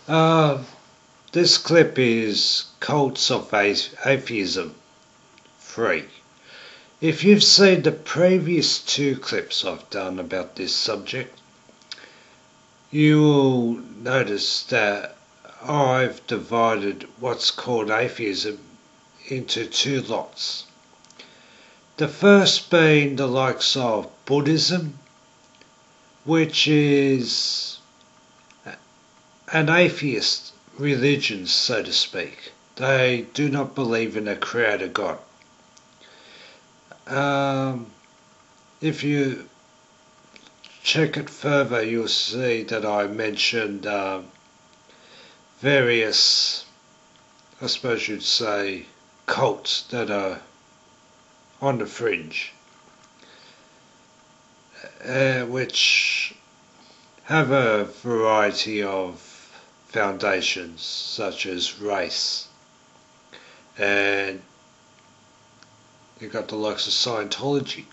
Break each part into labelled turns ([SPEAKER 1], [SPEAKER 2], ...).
[SPEAKER 1] Uh, this clip is Cults of Atheism 3. If you've seen the previous two clips I've done about this subject, you will notice that I've divided what's called atheism into two lots. The first being the likes of Buddhism, which is an atheist religion, so to speak. They do not believe in a creator God. If you check it further, you'll see that I mentioned various, I suppose you'd say, cults that are on the fringe, which have a variety of foundations, such as race, and you've got the likes of Scientology.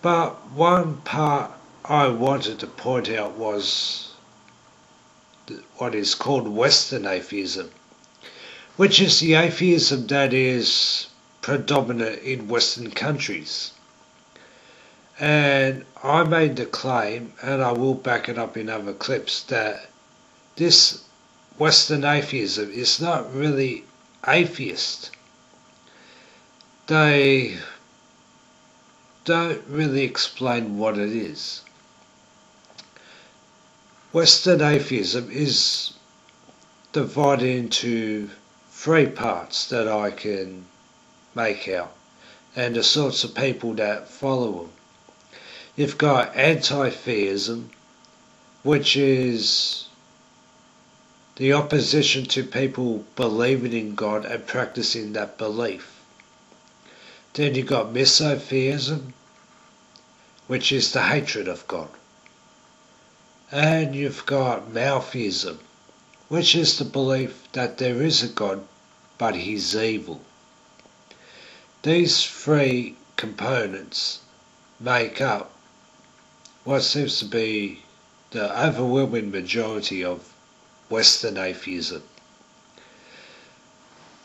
[SPEAKER 1] But one part I wanted to point out was what is called Western atheism, which is the atheism that is predominant in Western countries. And I made the claim, and I will back it up in other clips, that this Western atheism is not really atheist. They don't really explain what it is. Western atheism is divided into three parts that I can make out, and the sorts of people that follow them. You've got anti-theism, which is the opposition to people believing in God and practicing that belief. Then you've got misotheism, which is the hatred of God. And you've got maltheism, which is the belief that there is a God, but he's evil. These three components make up what seems to be the overwhelming majority of Western atheism.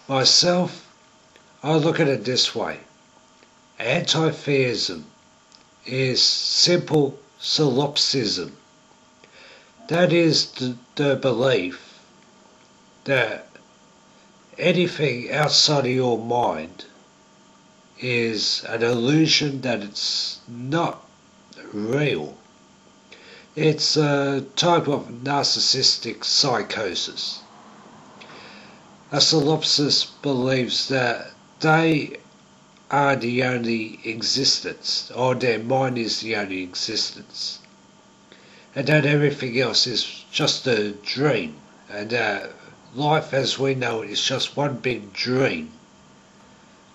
[SPEAKER 1] Myself, I look at it this way. Anti-theism is simple solipsism. That is the belief that anything outside of your mind is an illusion, that it's not real. It's a type of narcissistic psychosis. A solipsist believes that they are the only existence, or their mind is the only existence, and that everything else is just a dream, and that life as we know it is just one big dream,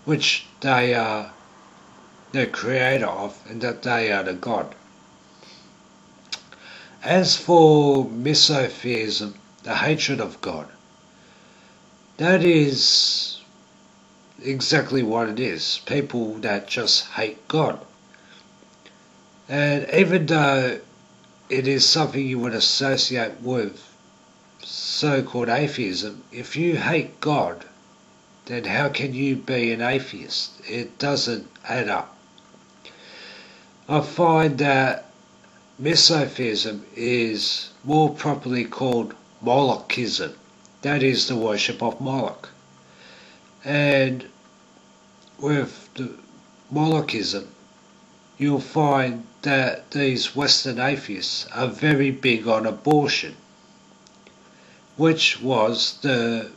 [SPEAKER 1] which they are the creator of, and that they are the God. As for misotheism, the hatred of God, that is exactly what it is. People that just hate God. And even though it is something you would associate with so-called atheism, if you hate God, then how can you be an atheist? It doesn't add up. I find that misotheism is more properly called molochism. That is the worship of Moloch. And with the molochism, you'll find that these Western atheists are very big on abortion, which was the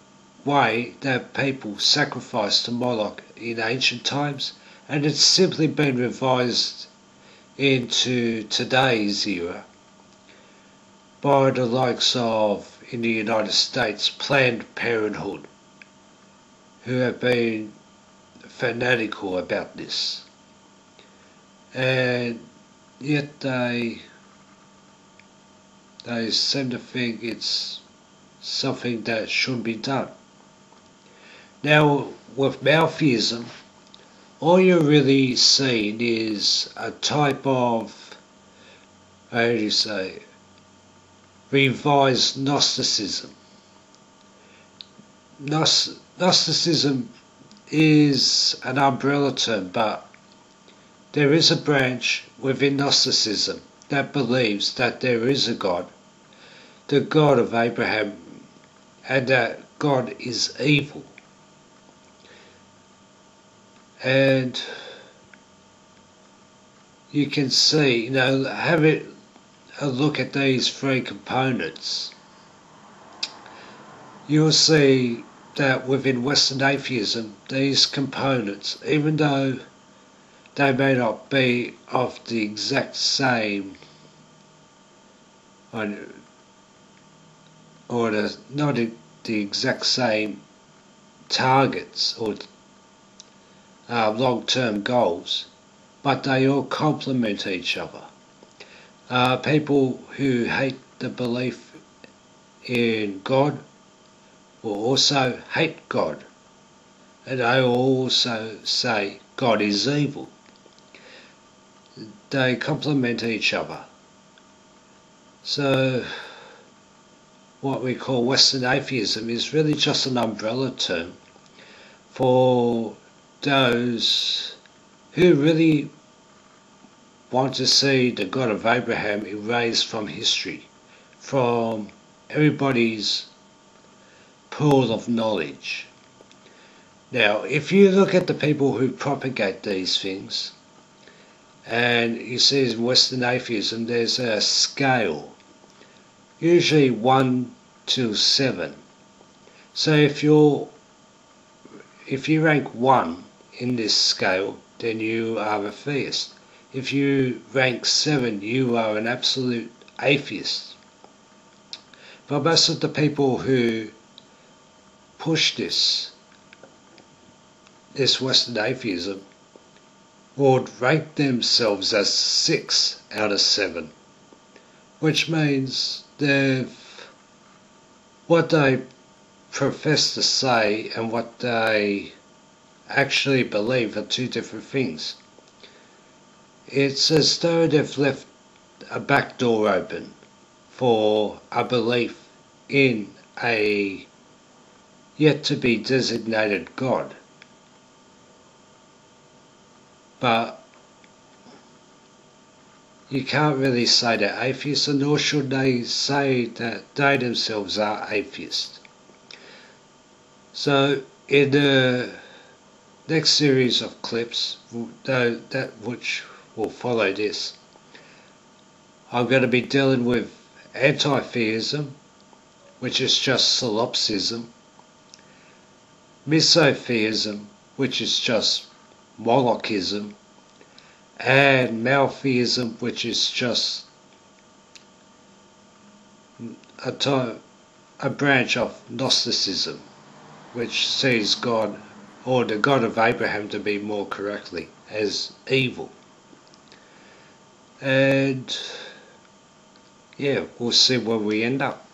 [SPEAKER 1] way that people sacrificed to Moloch in ancient times, and it's simply been revised into today's era by the likes of, in the United States, Planned Parenthood, who have been fanatical about this. And yet they seem to think it's something that shouldn't be done. Now, with maltheism, all you're really seeing is a type of, how do you say, revised Gnosticism. Gnosticism is an umbrella term, but there is a branch within Gnosticism that believes that there is a God, the God of Abraham, and that God is evil. And you can see, have a look at these three components. You'll see that within Western atheism, these components, even though they may not be of the exact same, not the exact same targets or long-term goals, but they all complement each other. People who hate the belief in God will also hate God, and they will also say God is evil. They complement each other. So what we call Western atheism is really just an umbrella term for those who really want to see the God of Abraham erased from history, from everybody's pool of knowledge. Now, if you look at the people who propagate these things, and you see in Western atheism there's a scale, usually 1 to 7. So if you rank 1 in this scale, then you are a theist. If you rank 7, you are an absolute atheist. But most of the people who push this Western atheism would rank themselves as 6 out of 7, which means what they profess to say and what they actually believe are two different things. It's as though they've left a back door open for a belief in a yet to be designated God. But you can't really say they're atheists, and nor should they say that they themselves are atheists. So in the next series of clips, which will follow this, I'm going to be dealing with anti-theism, which is just solipsism, misotheism, which is just molochism, and maltheism, which is just a branch of Gnosticism, which sees God, or the God of Abraham to be more correctly, as evil. And yeah, we'll see where we end up.